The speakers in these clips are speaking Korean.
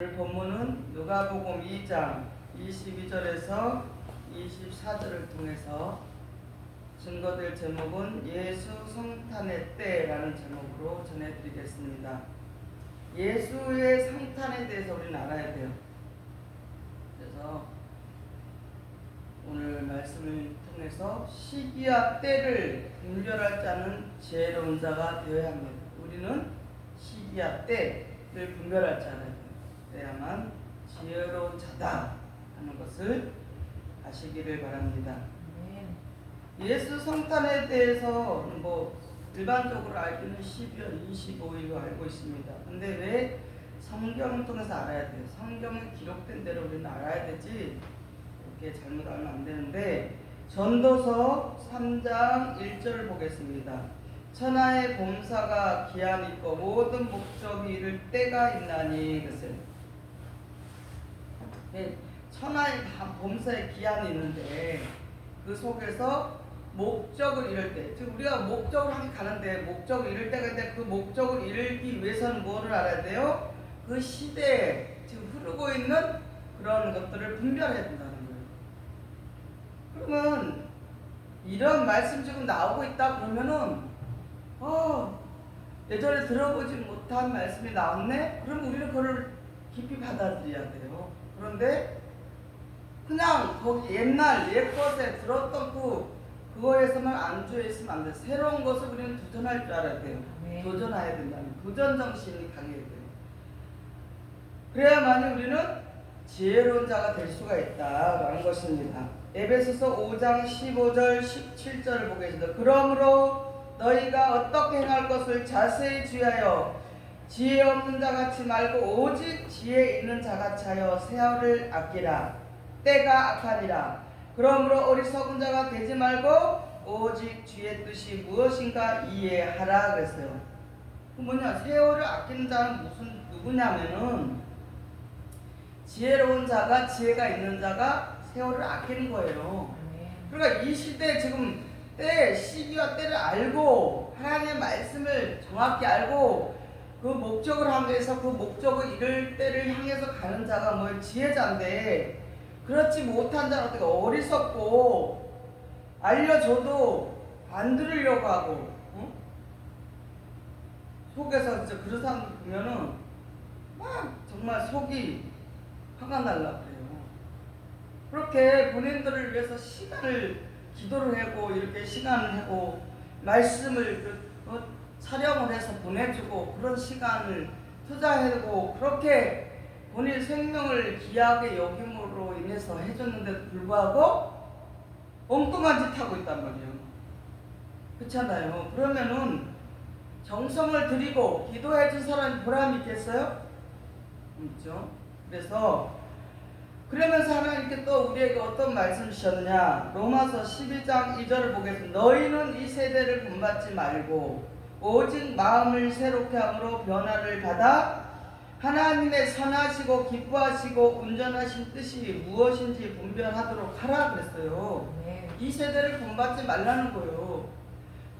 오늘 본문은 누가복음 2장 22절에서 24절을 통해서 증거될 제목은 예수 성탄의 때라는 제목으로 전해드리겠습니다. 예수의 성탄에 대해서 우리는 알아야 돼요. 그래서 오늘 말씀을 통해서 시기와 때를 분별할 자는 지혜로운 자가 되어야 합니다. 우리는 시기와 때를 분별할 자는 그래야만 지혜로운 자다 하는 것을 아시기를 바랍니다. 예수 성탄에 대해서 일반적으로 알기는 12월 25일로 알고 있습니다. 근데 왜 성경을 통해서 알아야 돼요? 성경에 기록된 대로 우리는 알아야 되지 이렇게 잘못 알면 안 되는데, 전도서 3장 1절을 보겠습니다. 천하의 범사가 기한이 있고 모든 목적이 이를 때가 있나니. 그것은 천하의 범사에 기한이 있는데 그 속에서 목적을 이룰 때, 즉 우리가 목적을 향해 가는데 목적을 이룰 때가 있는데 그 목적을 이루기 위해서는 뭐를 알아야 돼요? 그 시대에 지금 흐르고 있는 그런 것들을 분별해야 된다는 거예요. 그러면 이런 말씀 지금 나오고 있다 그러면은 예전에 들어보지 못한 말씀이 나왔네? 그럼 우리는 그걸 깊이 받아들여야 돼요. 그런데 그냥 거기 옛날 옛것에 들었던 그거에서만 안주해 있으면 안 돼. 새로운 것을 우리는 도전할 줄 알아야 돼요. 네. 도전해야 된다는 도전 정신이 강해야 돼요. 그래야만 우리는 지혜로운 자가 될 수가 있다라는 것입니다. 에베소서 5장 15절 17절을 보겠습니다. 그러므로 너희가 어떻게 행할 것을 자세히 주의하여 지혜 없는 자같이 말고 오직 지혜 있는 자같이 하여 세월을 아끼라. 때가 악하니라. 그러므로 어리석은 자가 되지 말고 오직 주의 뜻이 무엇인가 이해하라 그랬어요. 그 세월을 아끼는 자는 누구냐면은 지혜로운 자가, 지혜가 있는 자가 세월을 아끼는 거예요. 그러니까 이 시대 지금 때, 시기와 때를 알고 하나님의 말씀을 정확히 알고 그 목적을 하기 위해서 그 목적을 이룰 때를 향해서 가는 자가 지혜자인데, 그렇지 못한 자는 어떻게 어리석고 알려줘도 안 들으려고 하고 속에서 진짜 그런 사람 보면은 막 정말 속이 화가 날라 그래요. 그렇게 본인들을 위해서 시간을 기도를 하고 이렇게 시간을 하고 말씀을 촬영을 해서 보내주고 그런 시간을 투자하고 그렇게 본인 생명을 귀하게 여김으로 인해서 해줬는데도 불구하고 엉뚱한 짓 하고 있단 말이에요. 그렇잖아요. 그러면은 정성을 들이고 기도해준 사람이 보람이 있겠어요? 있죠. 그러면서 하나님께 또 우리에게 어떤 말씀 주셨느냐. 로마서 12장 2절을 보겠습니다. 너희는 이 세대를 본받지 말고 오직 마음을 새롭게 함으로 변화를 받아 하나님의 선하시고 기뻐하시고 온전하신 뜻이 무엇인지 분별하도록 하라 그랬어요. 네. 이 세대를 본받지 말라는 거예요.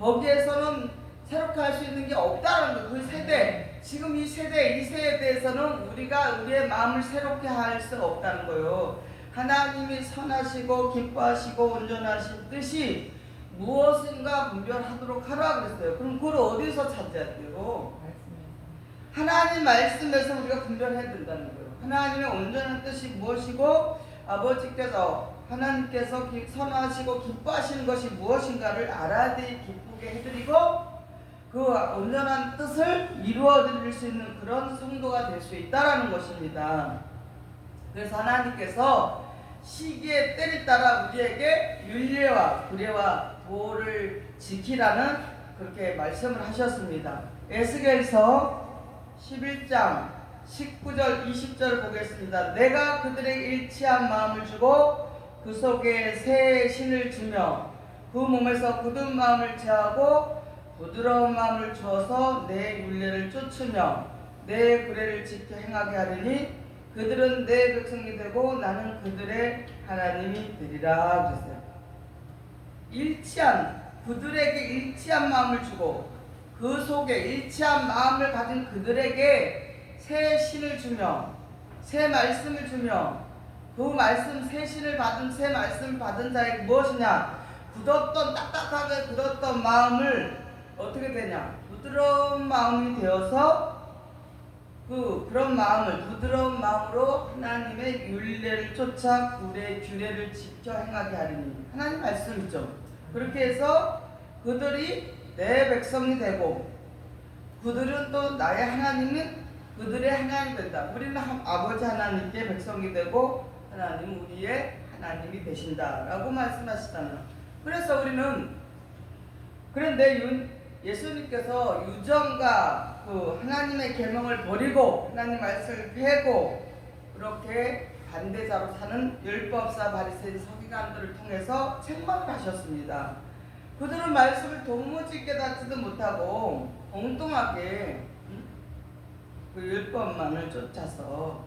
거기에서는 새롭게 할 수 있는 게 없다는 거예요. 그 세대, 지금 이 세대에 대해서는 우리가 우리의 마음을 새롭게 할 수 없다는 거예요. 하나님이 선하시고 기뻐하시고 온전하신 뜻이 무엇인가 분별하도록 하라 그랬어요. 그럼 그걸 어디서 찾아야 돼요? 하나님 말씀에서 우리가 분별해야 된다는 거예요. 하나님의 온전한 뜻이 무엇이고 아버지께서 하나님께서 선하시고 기뻐하시는 것이 무엇인가를 알아야 돼 기쁘게 해드리고 그 온전한 뜻을 이루어 드릴 수 있는 그런 성도가 될 수 있다라는 것입니다. 그래서 하나님께서 시기의 때를 따라 우리에게 율례와 규례와 도를 지키라는 그렇게 말씀을 하셨습니다. 에스겔서 11장 19절 20절을 보겠습니다. 내가 그들에게 일치한 마음을 주고 그 속에 새 신을 주며 그 몸에서 굳은 마음을 제하고 부드러운 마음을 주어서 내 율례를 쫓으며 내 규례를 지켜 행하게 하리니 그들은 내 백성이 되고 나는 그들의 하나님이 되리라 그랬어요. 그들에게 일치한 마음을 주고 그 속에 일치한 마음을 가진 그들에게 새 신을 주며 새 말씀을 주며 그 말씀 세신을 받은 새 말씀을 받은 자에게 무엇이냐? 굳었던 딱딱하게 굳었던 마음을 어떻게 되냐? 부드러운 마음이 되어서 그런 마음을 부드러운 마음으로 하나님의 율례를 쫓아 규례를 지켜 행하게 하리니 하나님 말씀이죠. 그렇게 해서 그들이 내 백성이 되고 그들은 또 나의 하나님은 그들의 하나님이 된다. 우리는 아버지 하나님께 백성이 되고 하나님은 우리의 하나님이 되신다라고 말씀하시잖아요. 그래서 우리는 그런데 예수님께서 유전과 그 하나님의 계명을 버리고 하나님 말씀을 패고 그렇게 반대자로 사는 율법사 바리새인 서기관들을 통해서 책망을 하셨습니다. 그들은 말씀을 도무지 깨닫지도 못하고 엉뚱하게 그 율법만을 쫓아서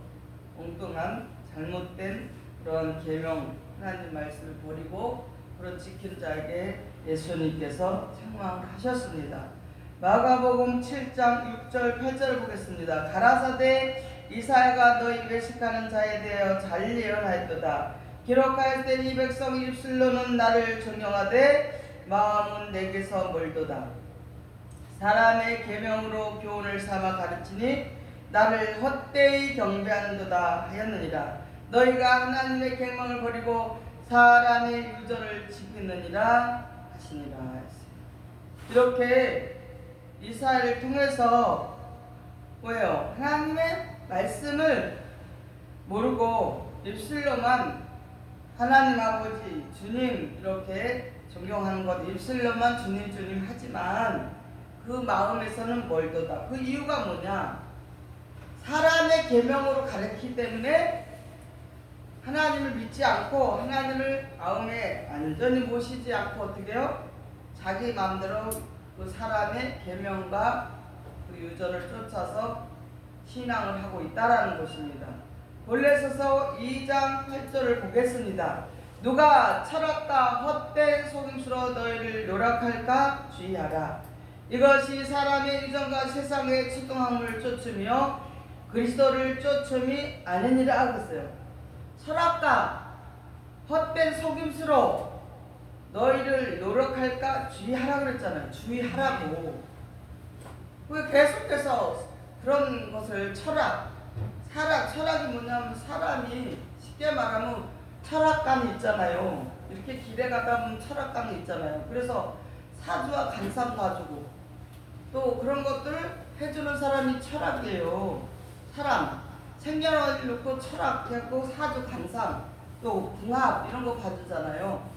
엉뚱한 잘못된 그런 계명 하나님 말씀을 버리고 그런 지킨 자에게 예수님께서 책망을 하셨습니다. 마가복음 7장 6절 8절을 보겠습니다. 가라사대 이사야가 너희 외식하는 자에 대하여 잘 예언하였도다. 기록하였을 이 백성의 입술로는 나를 존경하되 마음은 내게서 멀도다. 사람의 계명으로 교훈을 삼아 가르치니 나를 헛되이 경배하는도다 하였느니라. 너희가 하나님의 계명을 버리고 사람의 유전을 지키느니라 하시니라. 이렇게 이사야를 통해서 뭐예요? 하나님의 말씀을 모르고 입술로만 하나님 아버지 주님 이렇게 존경하는 것 입술로만 주님 주님 하지만 그 마음에서는 멀도다. 그 이유가 뭐냐? 사람의 계명으로 가르치기 때문에 하나님을 믿지 않고 하나님을 마음에 완전히 모시지 않고 어떻게 해요? 자기 마음대로 그 사람의 계명과 그 유전을 쫓아서 신앙을 하고 있다라는 것입니다. 골로새서 2장 8절을 보겠습니다. 누가 철학과 헛된 속임수로 너희를 노력할까 주의하라. 이것이 사람의 유전과 세상의 추동함을 쫓으며 그리스도를 쫓음이 아니니라 그랬어요. 철학과 헛된 속임수로 너희를 노력할까 주의하라 그랬잖아요. 주의하라고. 계속해서 그런 것을 철학이 뭐냐면 사람이 쉽게 말하면 철학감이 있잖아요. 이렇게 길에 가다 보면 철학감이 있잖아요. 그래서 사주와 간상 봐주고 또 그런 것들을 해주는 사람이 철학이에요. 사람 생년월일 놓고 철학하고 사주 간상 또 궁합 이런 거 봐주잖아요.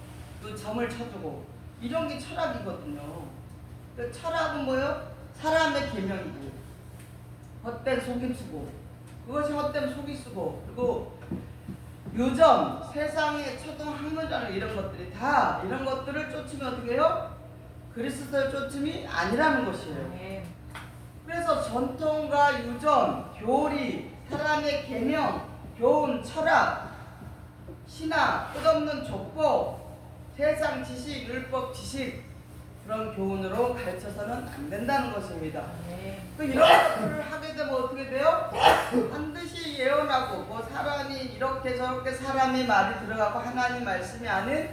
또 점을 쳐주고 이런 게 철학이거든요. 그러니까 철학은 뭐예요? 사람의 계명이고 헛된 속임수고 그것이 헛된 속임수고 그리고 유전 세상의 초등 학문장 이런 것들이 다 이런 것들을 쫓으면 어떻게 해요? 그리스도를 쫓음이 아니라는 것이에요. 그래서 전통과 유전, 교리, 사람의 계명, 교훈, 철학, 신앙, 끝없는 족보, 세상 지식, 율법 지식 그런 교훈으로 가르쳐서는 안 된다는 것입니다. 이런 것들을 하게 되면 어떻게 돼요? 반드시 예언하고 뭐 사람이 이렇게 저렇게 사람의 말이 들어가고 하나님 말씀이 아닌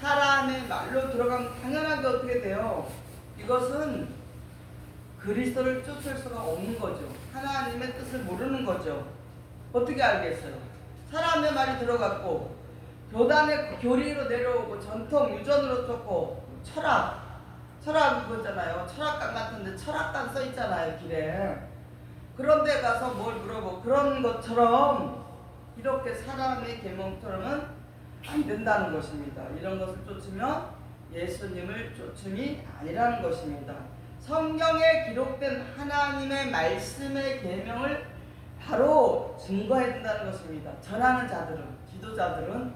사람의 말로 들어가면 당연하게 어떻게 돼요? 이것은 그리스도를 쫓을 수가 없는 거죠. 하나님의 뜻을 모르는 거죠. 어떻게 알겠어요? 사람의 말이 들어갔고 교단의 교리로 내려오고 전통 유전으로 쫓고 철학 그거잖아요. 철학관 같은데 철학관 써 있잖아요, 길에. 그런 데 가서 뭘 물어보고 그런 것처럼 이렇게 사람의 계명처럼은 안 된다는 것입니다. 이런 것을 쫓으면 예수님을 쫓음이 아니라는 것입니다. 성경에 기록된 하나님의 말씀의 계명을 바로 증거해야 된다는 것입니다. 전하는 자들은, 지도자들은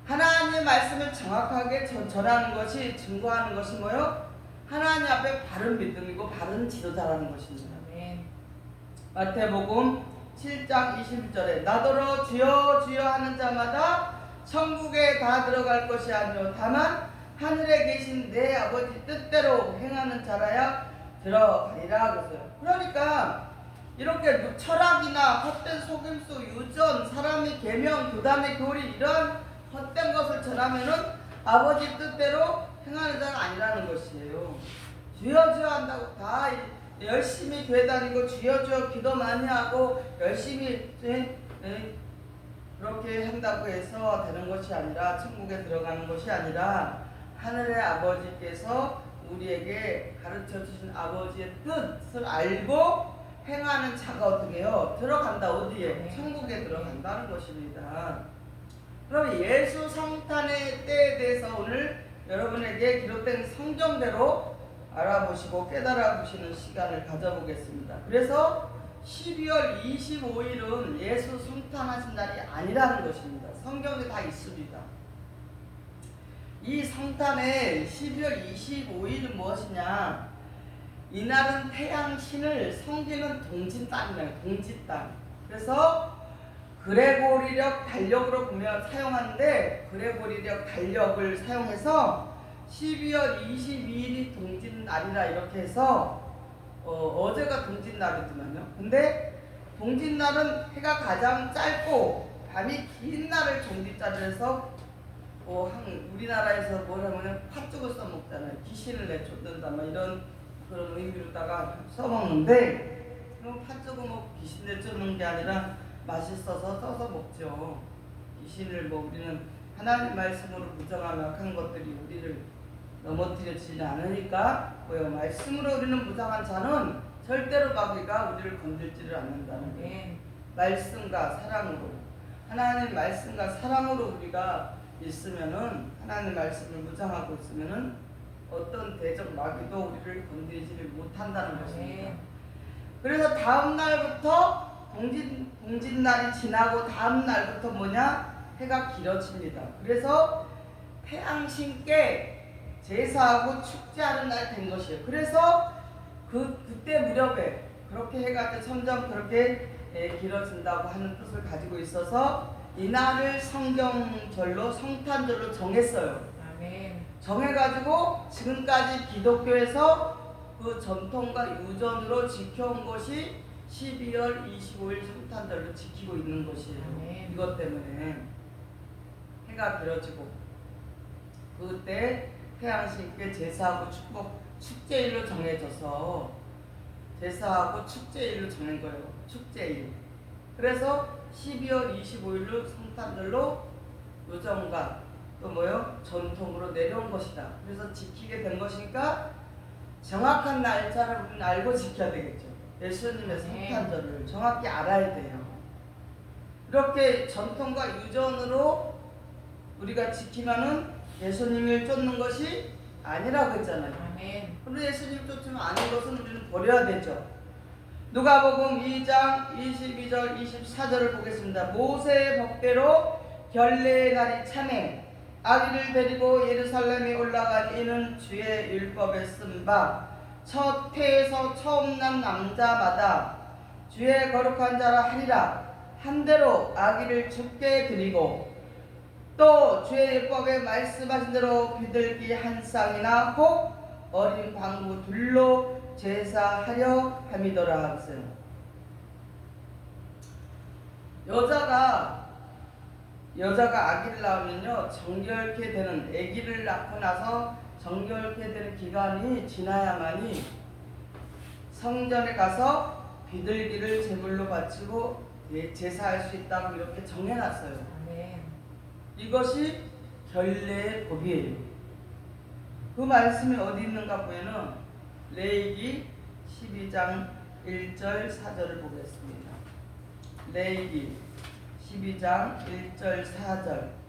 하나님의 말씀을 정확하게 전하는 것이 증거하는 것이 뭐예요? 하나님 앞에 바른 믿음이고 바른 지도자라는 것입니다. 마태복음 7장 21절에 나더러 주여 주여 하는 자마다 천국에 다 들어갈 것이 아니요 다만 하늘에 계신 내 아버지 뜻대로 행하는 자라야 들어가리라 그랬어요. 그러니까 이렇게 철학이나 헛된 속임수, 유전 율법 및 계명, 교담의 교리 이런 헛된 것을 전하면은 아버지 뜻대로 행하는 자가 아니라는 것이에요. 주여 주여 한다고 다 열심히 교회 다니고 주여 주여 기도 많이 하고 열심히 그렇게 한다고 해서 되는 것이 아니라, 천국에 들어가는 것이 아니라 하늘의 아버지께서 우리에게 가르쳐 주신 아버지의 뜻을 알고 행하는 자가 어떻게 해요? 들어간다. 어디에? 천국에 들어간다는 것입니다. 그럼 예수 성탄의 때에 대해서 오늘 여러분에게 기록된 성경대로 알아보시고 깨달아 보시는 시간을 가져보겠습니다. 그래서 12월 25일은 예수 성탄하신 날이 아니라는 것입니다. 성경에 다 있습니다. 이 성탄의 12월 25일은 무엇이냐? 이날은 태양신을 섬기는 동진땅이에요. 동진땅. 그래서 그레고리력 달력으로 보면 사용하는데, 그레고리력 달력을 사용해서 12월 22일이 동짓날이라 이렇게 해서 어제가 동짓날이지만요. 근데 동짓날은 해가 가장 짧고 밤이 긴 날을 동짓자를 해서 우리나라에서 뭐라면 팥죽을 써먹잖아요. 귀신을 내쫓는다 뭐 이런 그런 의미로다가 써먹는데, 그럼 팥죽은 뭐 귀신 내쫓는 게 아니라 맛있어서 써서 먹죠. 귀신을 우리는 하나님 말씀으로 무장하며 악한 것들이 우리를 넘어뜨려지지 않으니까 말씀으로 우리는 무장한 자는 절대로 마귀가 우리를 건들지를 않는다는 거예요. 말씀과 사랑으로, 하나님 말씀과 사랑으로 우리가 있으면은, 하나님 말씀을 무장하고 있으면은 어떤 대적 마귀도 우리를 건드리지를 못한다는 것입니다. 그래서 다음 날부터 동짓날이 지나고 다음 날부터 뭐냐? 해가 길어집니다. 그래서 태양신께 제사하고 축제하는 날 된 것이에요. 그래서 그때 무렵에 그렇게 해가 점점 그렇게 길어진다고 하는 뜻을 가지고 있어서 이날을 성경절로, 성탄절로 정했어요. 아멘. 정해가지고 지금까지 기독교에서 그 전통과 유전으로 지켜온 것이 12월 25일 성탄절로 지키고 있는 것이에요. 아멘. 이것 때문에 해가 길어지고 그때 태양신께 제사하고 축제일로 정해져서 제사하고 축제일로 정한 거예요. 축제일. 그래서 12월 25일로 성탄절로 요정과 또 전통으로 내려온 것이다. 그래서 지키게 된 것이니까 정확한 날짜를 우리는 알고 지켜야 되겠죠. 예수님의 성탄절을 정확히 알아야 돼요. 이렇게 전통과 유전으로 우리가 지키면은 예수님을 쫓는 것이 아니라고 했잖아요. 아멘. 그런데 예수님 쫓으면 아닌 것은 우리는 버려야 되죠. 누가복음 2장 22절 24절을 보겠습니다. 모세의 법대로 결례의 날이 차매 아기를 데리고 예루살렘에 올라간 이는 주의 율법에 쓴 바 첫 태에서 처음 난 남자마다 주의 거룩한 자라 하리라. 한 대로 아기를 죽게 드리고 또 주의 율법에 말씀하신 대로 비둘기 한 쌍이나 혹 어린 방구 둘로 제사하려 함이더라 하세요. 여자가 아기를 낳으면요, 정결케 되는, 아기를 낳고 나서 정결케 되는 기간이 지나야만이 성전에 가서 비둘기를 제물로 바치고 제사할 수 있다고 이렇게 정해놨어요. 네. 이것이 결례의 법이에요. 그 말씀이 어디 있는가 보면은 레위기 12장 1절 4절을 보겠습니다. 레위기 12장 1절 4절.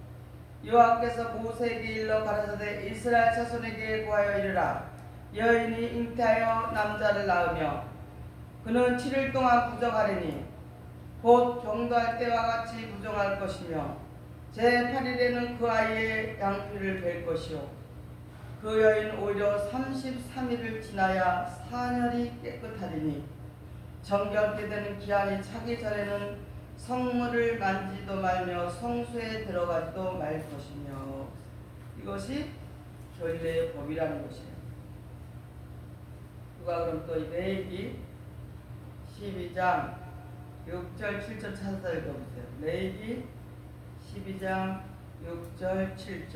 여호와께서 모세에게 일러 가라사대 이스라엘 자손에게 구하여 이르라. 여인이 잉태하여 남자를 낳으며 그는 7일 동안 부정하리니 곧 경도할 때와 같이 부정할 것이며 제8일에는 그 아이의 양피를 벨 것이요 그 여인은 오히려 33일을 지나야 사년이 깨끗하리니 정결케 되는 기한이 차기 전에는 성물을 만지도 말며 성소에 들어가지도 말 것이며. 이것이 결례의 법이라는 것이에요. 누가 그럼 또 레위기 12장 6절 7절 찾아서 읽어보세요. 레위기 12장 6절 7절.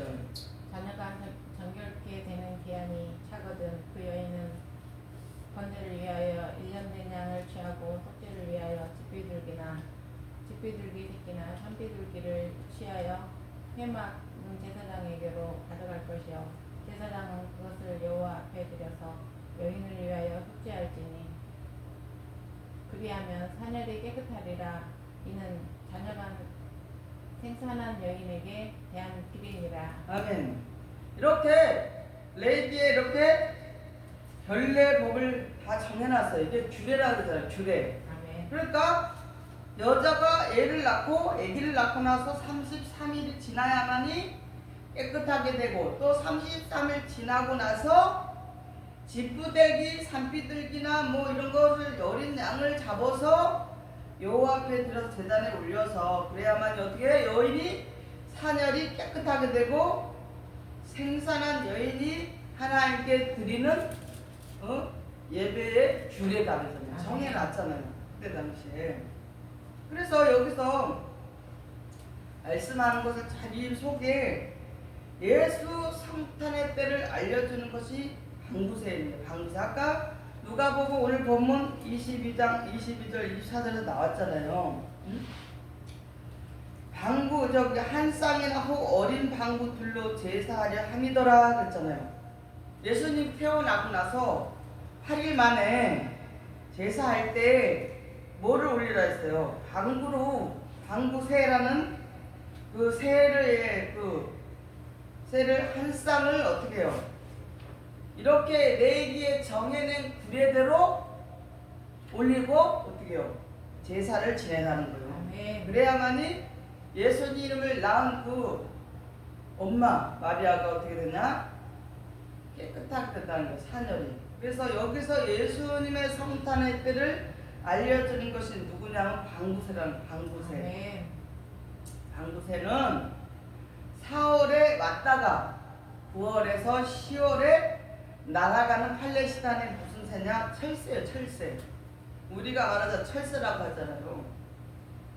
자녀가 정결케 되는 기한이 차거든 그 여인은 번제를 위하여 1년 된 양을 취하고 속죄를 위하여 집비둘기 새끼나 산비둘기를 취하여 회막 제사장에게로 가져갈 것이요 제사장은 그것을 여호와 앞에 들여서 여인을 위하여 속죄할지니 그리하면 사녀리 깨끗하리라. 이는 자녀가 생산한 여인에게 대한 기름이라. 아멘. 이렇게 레위기에 이렇게 결례법을 다 정해놨어요. 이게 규례라 그러잖아요. 규례. 아멘. 그러니까 여자가 애를 낳고 아기를 낳고 나서 33일이 지나야만이 깨끗하게 되고 또 33일 지나고 나서 집부들기, 산비둘기나 뭐 이런 것을 어린 양을 잡아서 여호와 앞에 들어서 제단에 올려서 그래야만 어떻게 여인이 사녀리 깨끗하게 되고 생산한 여인이 하나님께 드리는 예배의 규례가 되잖아요. 정해놨잖아요. 그때 당시에. 그래서 여기서 말씀하는 것을 이 속에 예수 성탄의 때를 알려주는 것이 방구세입니다. 방구세. 아까 누가복음 오늘 본문 22장 22절 24절에서 나왔잖아요. 방구 저기 한 쌍이나 혹 어린 방구들로 제사하려 함이더라 그랬잖아요. 예수님 태어나고 나서 8일 만에 제사할 때 뭐를 올리라 했어요? 방구새라는 그 새를 한 쌍을 어떻게 해요? 이렇게 레위기에 정해낸 규례대로 올리고 어떻게 해요? 제사를 지내라는 거예요. 아멘. 그래야만이 예수님을 낳은 그 엄마 마리아가 어떻게 되냐? 깨끗하게 된다는 거예요. 사녀리. 그래서 여기서 예수님의 성탄의 때를 알려주는 것이 누구냐면 방구새라는 방구새. 아멘. 방구새는 4월에 왔다가 9월에서 10월에 날아가는 팔레스타인의 무슨 새냐? 철새예요. 철새. 우리가 말하자 철새라고 하잖아요.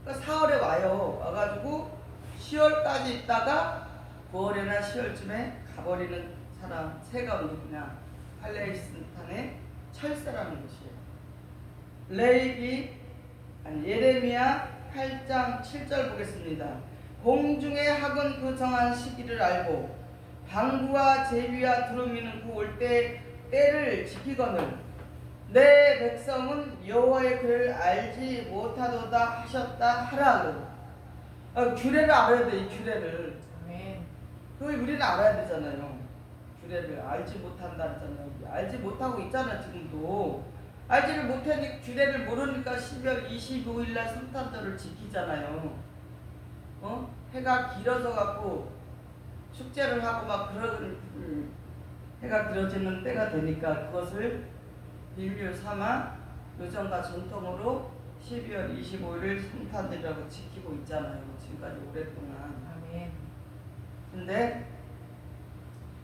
그러니까 4월에 와요. 와가지고 10월까지 있다가 9월이나 10월쯤에 가버리는 사람 새가 누구냐? 팔레스타인의 철새라는 것이에요. 예레미야 8장 7절 보겠습니다. 공중의 학은 그 정한 시기를 알고 방구와 제비와 두루미는 그 올 때를 지키거늘 내 백성은 여호와의 글을 알지 못하도다 하셨다 하라. 규례를 알아야 돼. 이 규례를. 아멘. 그걸 우리는 알아야 되잖아요. 규례를 알지 못한다 했잖아요. 알지 못하고 있잖아 지금도. 알지를 못하니 규례를 모르니까 12월 25일날 성탄절을 지키잖아요. 해가 길어져 갖고 축제를 하고 막 그런 해가 길어지는 때가 되니까 그것을 빌미를 삼아 요즘과 전통으로 12월 25일을 성탄절이라고 지키고 있잖아요. 지금까지 오랫동안. 아멘. 근데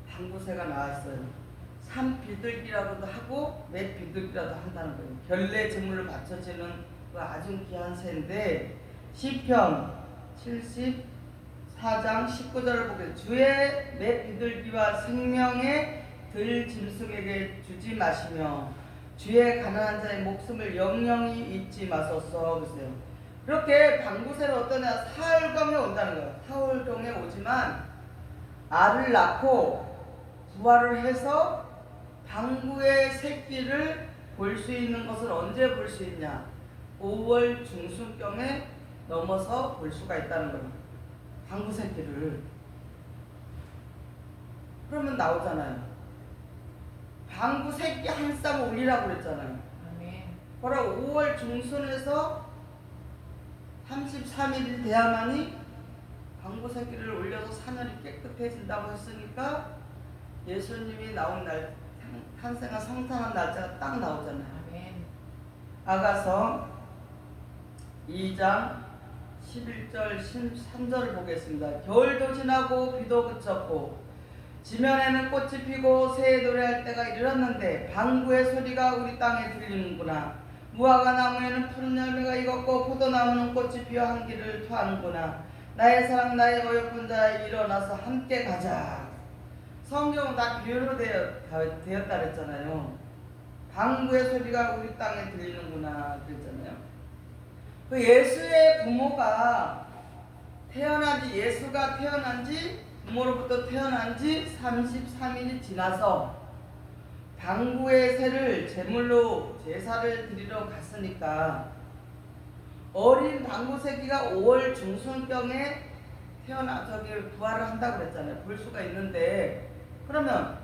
방구새가 나왔어요. 산비둘기라고도 하고 맷비둘기라도 한다는 거예요. 결례 제물로 바쳐지는 그 아주 귀한 새인데 시편 74장 19절을 보게 주의 맷비둘기와 생명의 들짐승에게 주지 마시며 주의 가난한 자의 목숨을 영영히 잊지 마소서. 보세요. 그렇게 방구새는 어떠냐? 사흘경에 온다는 거예요. 사흘경에 오지만 알을 낳고 부화를 해서 방구의 새끼를 볼 수 있는 것을 언제 볼 수 있냐? 5월 중순경에 넘어서 볼 수가 있다는 거예요. 방구 새끼를. 그러면 나오잖아요. 방구 새끼 한 쌍 올리라고 그랬잖아요. 아멘. 바로 5월 중순에서 33일이 돼야만이 방구 새끼를 올려서 사년이 깨끗해진다고 했으니까 예수님이 나온 날, 탄생한 성탄한 날짜가 딱 나오잖아요. 아멘. 아가서 2장 11절 13절을 보겠습니다. 겨울도 지나고 비도 그쳤고 지면에는 꽃이 피고 새에 노래할 때가 이르렀는데 방구의 소리가 우리 땅에 들리는구나. 무화과 나무에는 푸른 열매가 익었고 포도나무는 꽃이 피어 향기를 토하는구나. 나의 사랑 나의 어여쁜 자야 일어나서 함께 가자. 성경은 다 비유로 되었다 그랬잖아요. 방구의 소리가 우리 땅에 들리는구나 그랬잖아요. 그 예수의 부모가 예수가 태어난 지 부모로부터 태어난 지 33일이 지나서 방구의 새를 제물로 제사를 드리러 갔으니까 어린 방구 새끼가 5월 중순경에 부활을 한다고 그랬잖아요. 볼 수가 있는데, 그러면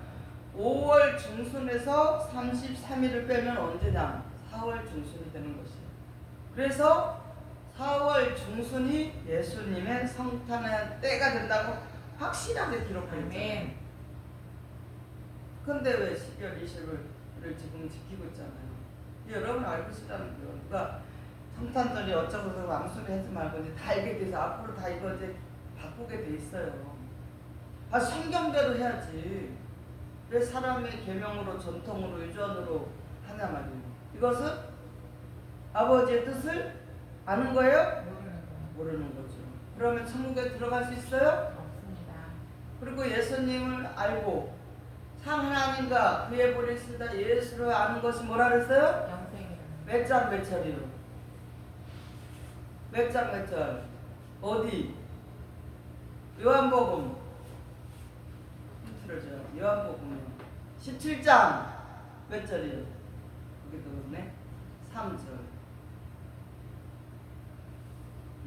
5월 중순에서 33일을 빼면 언제냐? 4월 중순이 되는 것이에요. 그래서 4월 중순이 예수님의 성탄의 때가 된다고 확실하게 기록하고 있잖아요. 근데 왜 12월 20일을 지금 지키고 있잖아요. 여러분 알고 있다는 거예요. 그러니까 성탄절이 어쩌고저쩌고 망설이 하지 말고 이제 다 알게 돼서 앞으로 다 이거 이제 바꾸게 돼 있어요. 성경대로 해야지. 왜 사람의 계명으로 전통으로 유전으로 하냐 말이에요. 이것은 아버지의 뜻을 아는 거예요? 모르는 거죠. 그러면 천국에 들어갈 수 있어요? 없습니다. 그리고 예수님을 알고 참 하나님과 그의 본을 쓰다 예수를 아는 것이 뭐라 그랬어요? 영생이라. 몇 장 몇 절이요? 몇 장 몇 절? 어디? 요한복음. 틀어져. 요한복음이요. 17장 몇 절이요? 거기도 그렇네. 3절.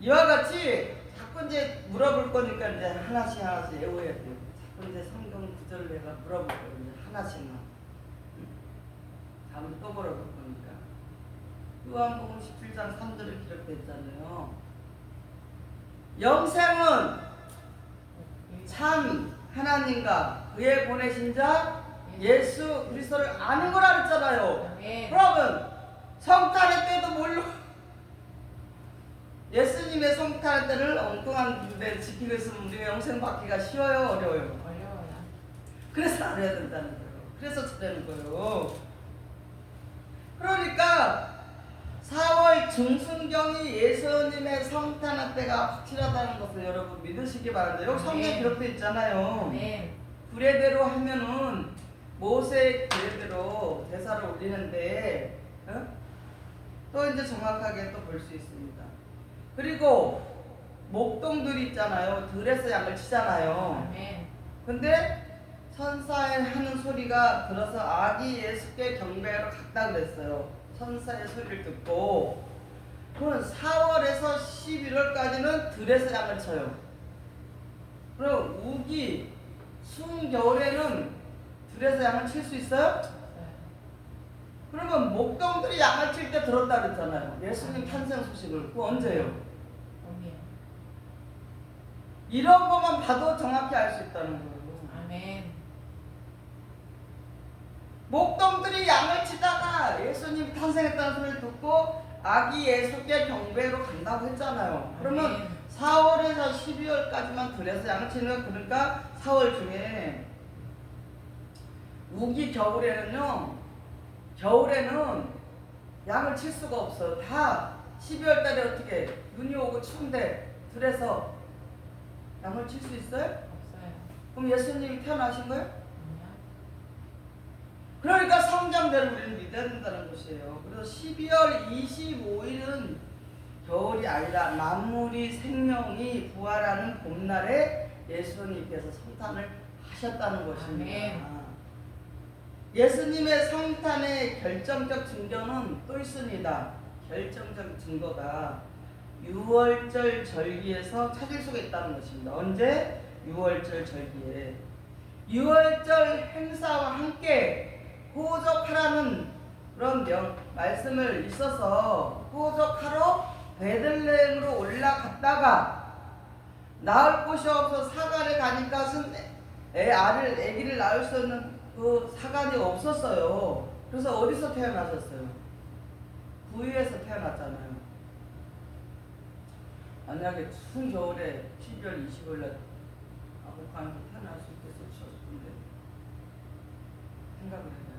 이와 같이 자꾸 이제 물어볼 거니까 이제 하나씩 외워야 돼요. 자꾸 이제 성경 구절을 내가 물어볼 거예요. 이제 하나씩만. 다음에 또 물어볼 거니까. 요한복음 17장 3절에 기록됐잖아요. 영생은 참 하나님과 그의 보내신 자 예수 그리스도를 아는 거라 그랬잖아요. 그러면 성탄의 때도 뭘로 예수님의 성탄의 때를 엉뚱한 무대를 지키고 있으면 우리가 영생 받기가 쉬워요, 어려워요? 어려워요. 그래서 알아야 된다는 거예요. 그래서 잘하는 거예요. 그러니까 4월 중순경이 예수님의 성탄의 때가 확실하다는 것을 여러분 믿으시기 바랍니다. 여기 성경에 기록되어 있잖아요. 규례대로 하면은 모세 규례대로 제사를 올리는데 또 이제 정확하게 또 볼 수 있습니다. 그리고 목동들이 있잖아요. 들에서 양을 치잖아요. 근데 천사의 하는 소리가 들어서 아기 예수께 경배하러 갔다 그랬어요. 천사의 소리를 듣고. 그럼 4월에서 11월까지는 들에서 양을 쳐요. 그럼 우기 숨겨울에는 들에서 양을 칠 수 있어요? 그러면 목동들이 양을 칠 때 들었다 그랬잖아요. 예수님 탄생 소식을. 그거 언제예요? 이런 것만 봐도 정확히 알 수 있다는 거예요. 아멘. 목동들이 양을 치다가 예수님 탄생했다는 소리를 듣고 아기 예수께 경배로 간다고 했잖아요. 그러면 4월에서 12월까지만 들에서 양을 치는 거. 그러니까 4월 중에 우기 겨울에는 양을 칠 수가 없어요. 다 12월 달에 어떻게 눈이 오고 추운데 들에서 양을 칠 수 있어요? 없어요. 그럼 예수님이 태어나신 거예요? 아니요. 그러니까 성경대로 우리는 믿어야 된다는 것이에요. 그래서 12월 25일은 겨울이 아니라 만물이 생명이 부활하는 봄날에 예수님께서 성탄을 하셨다는 것입니다. 아멘. 예수님의 성탄의 결정적 증거는 또 있습니다. 결정적 증거가 6월절 절기에서 찾을 수가 있다는 것입니다. 언제? 6월절 절기에 6월절 행사와 함께 호적하라는 그런 말씀을 있어서 호적하러 베들레헴으로 올라갔다가 낳을 곳이 없어 사간에 가니까 아기를 낳을 수 있는 그 사간이 없었어요. 그래서 어디서 태어나셨어요? 부위에서 태어났잖아요. 만약에 추운 겨울에 12월 20일날 아보카에서 태어날 수 있겠어 싶은데 생각을 해봐요.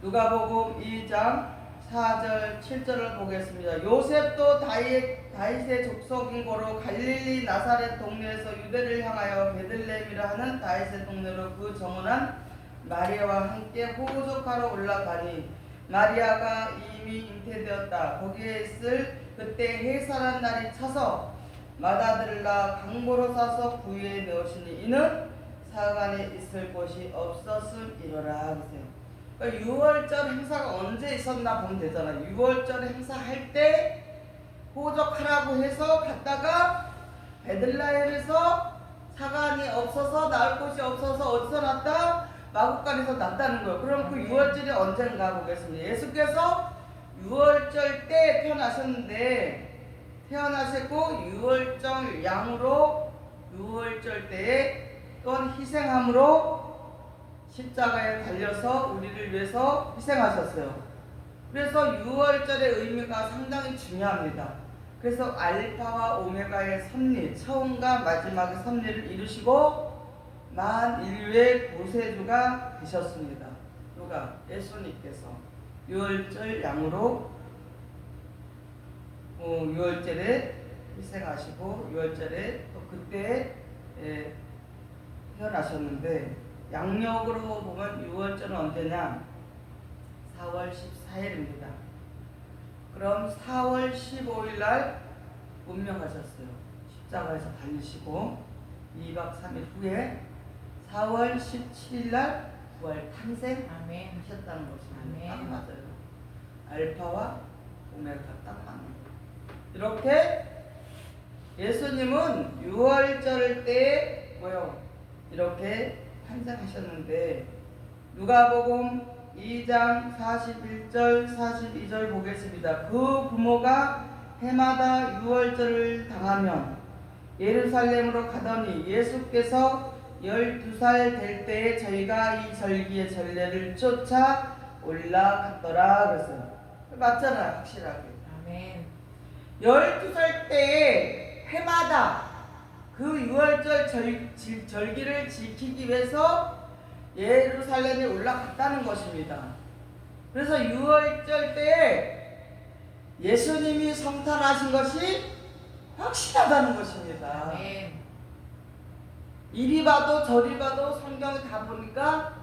누가복음 2장 4절 7절을 보겠습니다. 요셉도 다윗의 족속인 고로 갈릴리 나사렛 동네에서 유대를 향하여 베들레헴이라 하는 다윗의 동네로 그 정원한 마리아와 함께 호적하러 올라가니 마리아가 이미 잉태되었다. 거기에 있을 그때 해산한 날이 차서 맏아들을 낳아 강보로 싸서 구유에 넣으시니 이는 사관에 있을 곳이 없었음이로라. 보세요. 그러니까 6월절 행사가 언제 있었나 보면 되잖아요. 6월절 행사할 때 호적하라고 해서 갔다가 베들레헴에서 사관이 없어서 낳을 곳이 없어서 어디서 낳았다? 마국간에서 낳았다는 거예요. 그럼 그 6월절이 언젠가 보겠습니다. 예수께서 6월절 때 태어나셨는데 태어나셨고 6월절 양으로 6월절 때에 또한 희생함으로 십자가에 달려서 우리를 위해서 희생하셨어요. 그래서 6월절의 의미가 상당히 중요합니다. 그래서 알파와 오메가의 섭리, 처음과 마지막의 섭리를 이루시고 만인류의 구세주가 되셨습니다. 누가? 예수님께서 6월절 양으로 6월절에 희생하시고 6월절에 또 그때 태어나셨는데 양력으로 보면 6월절은 언제냐? 4월 14일입니다. 그럼 4월 15일 날 운명하셨어요. 십자가에서 달리시고 2박 3일 후에 4월 17일 날 부활 탄생하셨다는 것입니다. 딱 맞아요. 알파와 오메가 딱 맞는 거예요. 이렇게 예수님은 6월절 때 뭐요? 이렇게 탄생하셨는데 누가복음 2장 41절 42절 보겠습니다. 그 부모가 해마다 6월절을 당하면 예루살렘으로 가더니 예수께서 12살 될 때에 저희가 이 절기의 전례를 쫓아 올라갔더라 그랬어요. 맞잖아요. 확실하게. 아멘. 12살 때에 해마다 그 6월절 절기를 지키기 위해서 예루살렘에 올라갔다는 것입니다. 그래서 6월절 때에 예수님이 성탄하신 것이 확실하다는 것입니다. 아멘. 이리 봐도 저리 봐도 성경을 다 보니까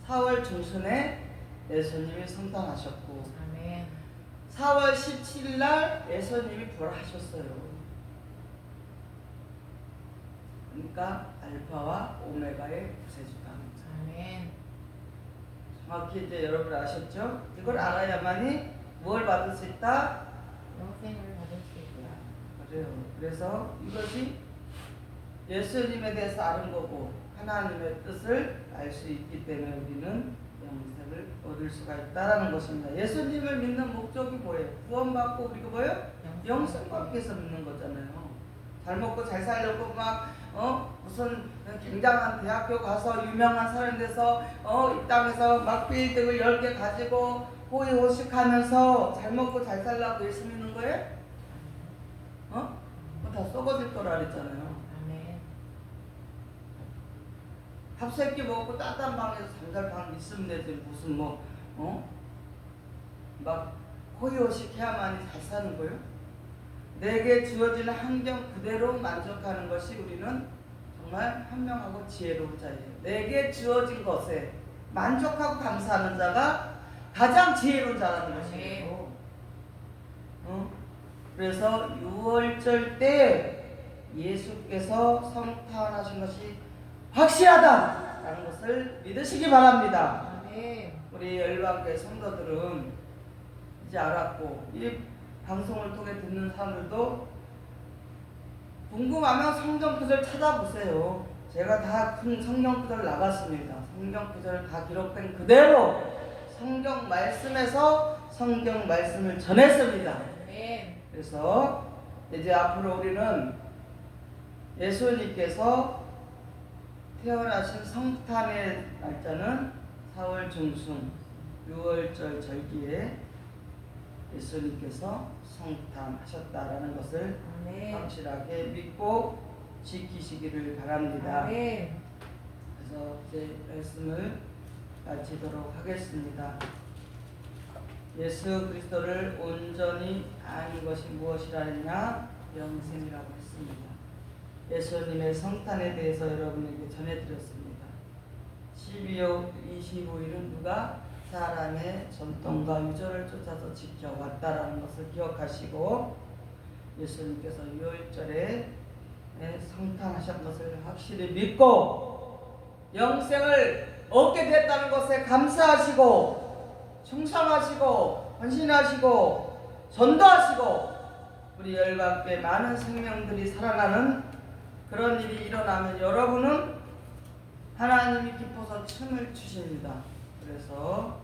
4월 중순에 예수님이 성탄하셨고 아멘. 4월 17일 날 예수님이 부활하셨어요. 그러니까 알파와 오메가의 구세주다. 아멘. 정확히 이제 여러분 아셨죠? 이걸 알아야만이 뭘 받을 수 있다? 영생을 받을 수 있다. 그래요. 그래서 이것이 예수님에 대해서 아는 거고 하나님의 뜻을 알 수 있기 때문에 우리는 영생을 얻을 수가 있다라는 것입니다. 예수님을 믿는 목적이 뭐예요? 구원받고 우리가 뭐예요? 영생 받기 위해서 믿는 거잖아요. 잘 먹고 잘 살려고 막 무슨 굉장한 대학교 가서 유명한 사람 돼서 이 땅에서 막 빌딩을 10개 가지고 호의호식하면서 잘 먹고 잘 살라고 예수 믿는 거예요? 다 썩어질 거라 그랬잖아요. 아멘. 밥 3끼 먹고 따뜻한 방에서 잠잘 방 있으면 되지 무슨 막 호의호식 해야만이 잘 사는 거예요? 내게 주어지는 환경 그대로 만족하는 것이 우리는 정말 현명하고 지혜로운 자예요. 내게 주어진 것에 만족하고 감사하는 자가 가장 지혜로운 자라는 것이에요. 그래서 6월절 때 예수께서 성탄하신 것이 확실하다라는 것을 믿으시기 바랍니다. 아멘. 우리 열방교회 성도들은 이제 알았고 이 방송을 통해 듣는 사람들도 궁금하면 성경 구절 찾아보세요. 제가 다 큰 성경 구절 나갔습니다. 성경 구절 다 기록된 그대로 성경 말씀에서 성경 말씀을 전했습니다. 아멘. 그래서 이제 앞으로 우리는 예수님께서 태어나신 성탄의 날짜는 4월 중순 6월절 절기에 예수님께서 성탄하셨다라는 것을 아멘. 확실하게 믿고 지키시기를 바랍니다. 아멘. 그래서 이제 말씀을 마치도록 하겠습니다. 예수 그리스도를 온전히 아는 것이 무엇이라 했냐? 영생이라고 했습니다. 예수님의 성탄에 대해서 여러분에게 전해드렸습니다. 12월 25일은 누가 사람의 전통과 유전을 쫓아서 지켜왔다라는 것을 기억하시고 예수님께서 6월절에 성탄하신 것을 확실히 믿고 영생을 얻게 됐다는 것에 감사하시고 충성하시고 헌신하시고 전도하시고 우리 열방교회 많은 생명들이 살아나는 그런 일이 일어나면 여러분은 하나님이 기뻐서 춤을 추십니다. 그래서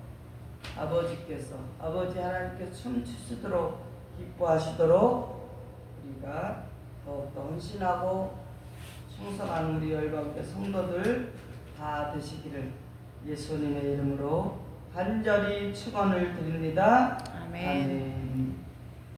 아버지 하나님께 춤 추시도록 기뻐하시도록 우리가 더욱더 헌신하고 충성한 우리 열방교회 성도들 다 되시기를 예수님의 이름으로 간절히 축원을 드립니다. 아멘. 아멘.